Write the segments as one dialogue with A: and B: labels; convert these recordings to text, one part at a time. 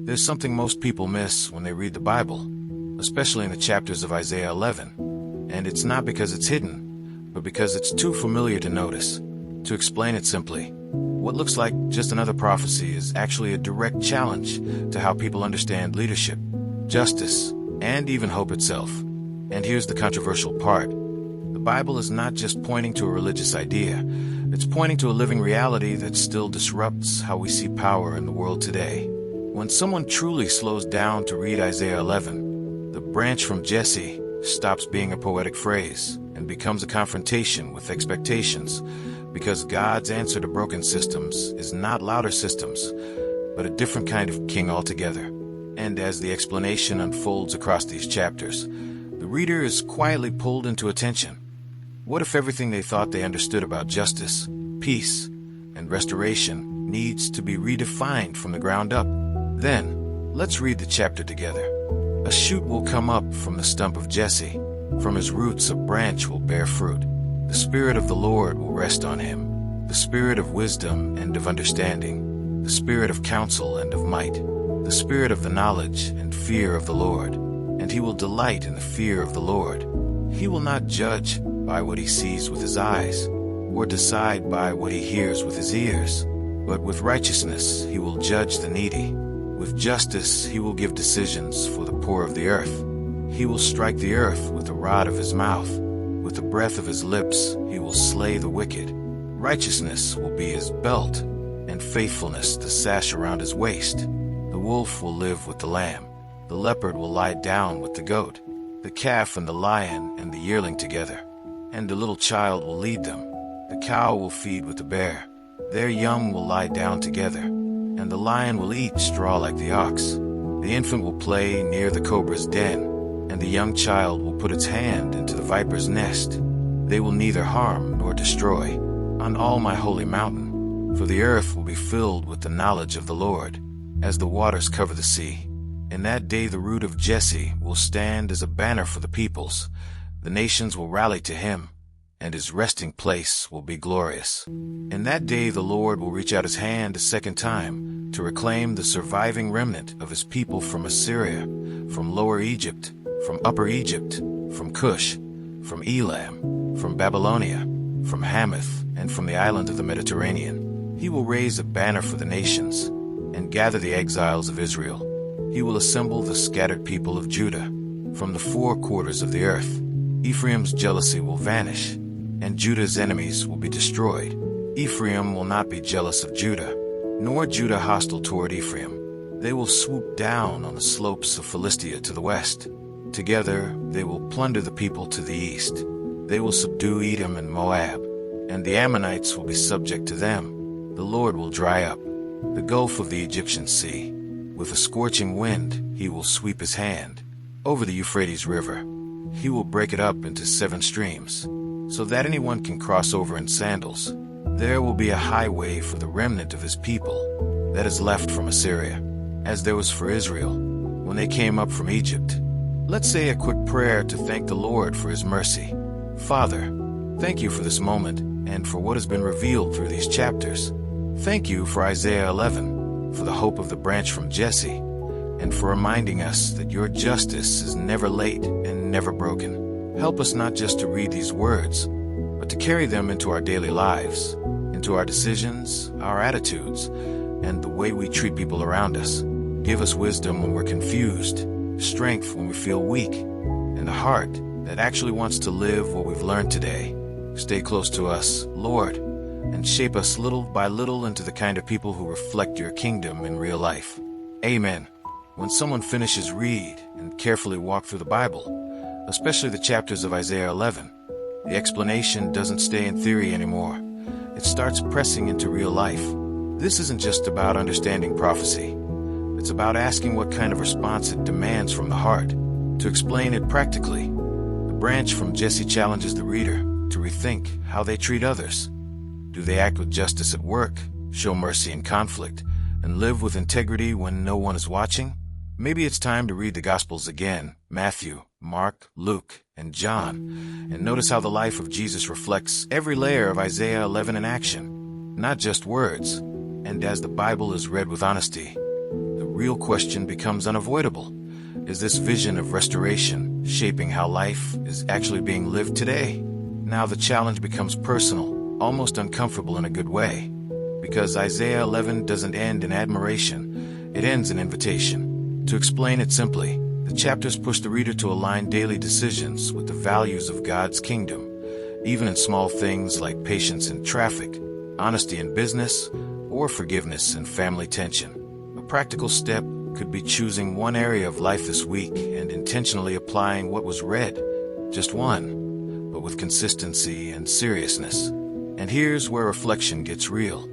A: There's something most people miss when they read the Bible, especially in the chapters of Isaiah 11. And it's not because it's hidden, but because it's too familiar to notice. To explain it simply, what looks like just another prophecy is actually a direct challenge to how people understand leadership, justice, and even hope itself. And here's the controversial part. The Bible is not just pointing to a religious idea, it's pointing to a living reality that still disrupts how we see power in the world today. When someone truly slows down to read Isaiah 11, the branch from Jesse stops being a poetic phrase and becomes a confrontation with expectations, because God's answer to broken systems is not louder systems, but a different kind of king altogether. And as the explanation unfolds across these chapters, the reader is quietly pulled into attention. What if everything they thought they understood about justice, peace, and restoration needs to be redefined from the ground up? Then, let's read the chapter together. A shoot will come up from the stump of Jesse. From his roots a branch will bear fruit. The Spirit of the Lord will rest on him, the Spirit of wisdom and of understanding, the Spirit of counsel and of might, the Spirit of the knowledge and fear of the Lord. And he will delight in the fear of the Lord. He will not judge by what he sees with his eyes, or decide by what he hears with his ears, but with righteousness he will judge the needy. With justice he will give decisions for the poor of the earth. He will strike the earth with the rod of his mouth. With the breath of his lips he will slay the wicked. Righteousness will be his belt, and faithfulness the sash around his waist. The wolf will live with the lamb. The leopard will lie down with the goat, the calf and the lion and the yearling together, and the little child will lead them. The cow will feed with the bear. Their young will lie down together, and the lion will eat straw like the ox. The infant will play near the cobra's den, and the young child will put its hand into the viper's nest. They will neither harm nor destroy on all my holy mountain, for the earth will be filled with the knowledge of the Lord, as the waters cover the sea. In that day the root of Jesse will stand as a banner for the peoples. The nations will rally to him, and his resting place will be glorious. In that day the Lord will reach out his hand a second time to reclaim the surviving remnant of his people from Assyria, from Lower Egypt, from Upper Egypt, from Cush, from Elam, from Babylonia, from Hamath, and from the island of the Mediterranean. He will raise a banner for the nations and gather the exiles of Israel. He will assemble the scattered people of Judah from the four quarters of the earth. Ephraim's jealousy will vanish, and Judah's enemies will be destroyed. Ephraim will not be jealous of Judah, nor Judah hostile toward Ephraim. They will swoop down on the slopes of Philistia to the west. Together they will plunder the people to the east. They will subdue Edom and Moab, and the Ammonites will be subject to them. The Lord will dry up the gulf of the Egyptian sea. With a scorching wind he will sweep his hand over the Euphrates River. He will break it up into 7 streams, so that anyone can cross over in sandals. There will be a highway for the remnant of his people that is left from Assyria, as there was for Israel when they came up from Egypt. Let's say a quick prayer to thank the Lord for his mercy. Father, thank you for this moment and for what has been revealed through these chapters. Thank you for Isaiah 11, for the hope of the branch from Jesse, and for reminding us that your justice is never late and never broken. Help us not just to read these words, but to carry them into our daily lives, into our decisions, our attitudes, and the way we treat people around us. Give us wisdom when we're confused, strength when we feel weak, and a heart that actually wants to live what we've learned today. Stay close to us, Lord, and shape us little by little into the kind of people who reflect your kingdom in real life. Amen. When someone finishes read and carefully walk through the Bible, especially the chapters of Isaiah 11, the explanation doesn't stay in theory anymore. It starts pressing into real life. This isn't just about understanding prophecy. It's about asking what kind of response it demands from the heart. To explain it practically, the branch from Jesse challenges the reader to rethink how they treat others. Do they act with justice at work, show mercy in conflict, and live with integrity when no one is watching? Maybe it's time to read the Gospels again, Matthew, Mark, Luke, and John, and notice how the life of Jesus reflects every layer of Isaiah 11 in action, not just words. And as the Bible is read with honesty, the real question becomes unavoidable. Is this vision of restoration shaping how life is actually being lived today? Now the challenge becomes personal, almost uncomfortable in a good way. Because Isaiah 11 doesn't end in admiration, it ends in invitation. To explain it simply, the chapters push the reader to align daily decisions with the values of God's kingdom, even in small things like patience in traffic, honesty in business, or forgiveness in family tension. A practical step could be choosing one area of life this week and intentionally applying what was read. Just one, but with consistency and seriousness. And here's where reflection gets real.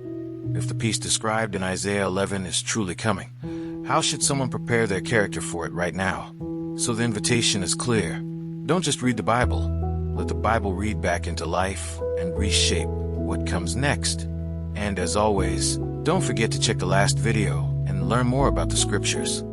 A: If the peace described in Isaiah 11 is truly coming, how should someone prepare their character for it right now? So the invitation is clear. Don't just read the Bible. Let the Bible read back into life and reshape what comes next. And as always, don't forget to check the last video and learn more about the scriptures.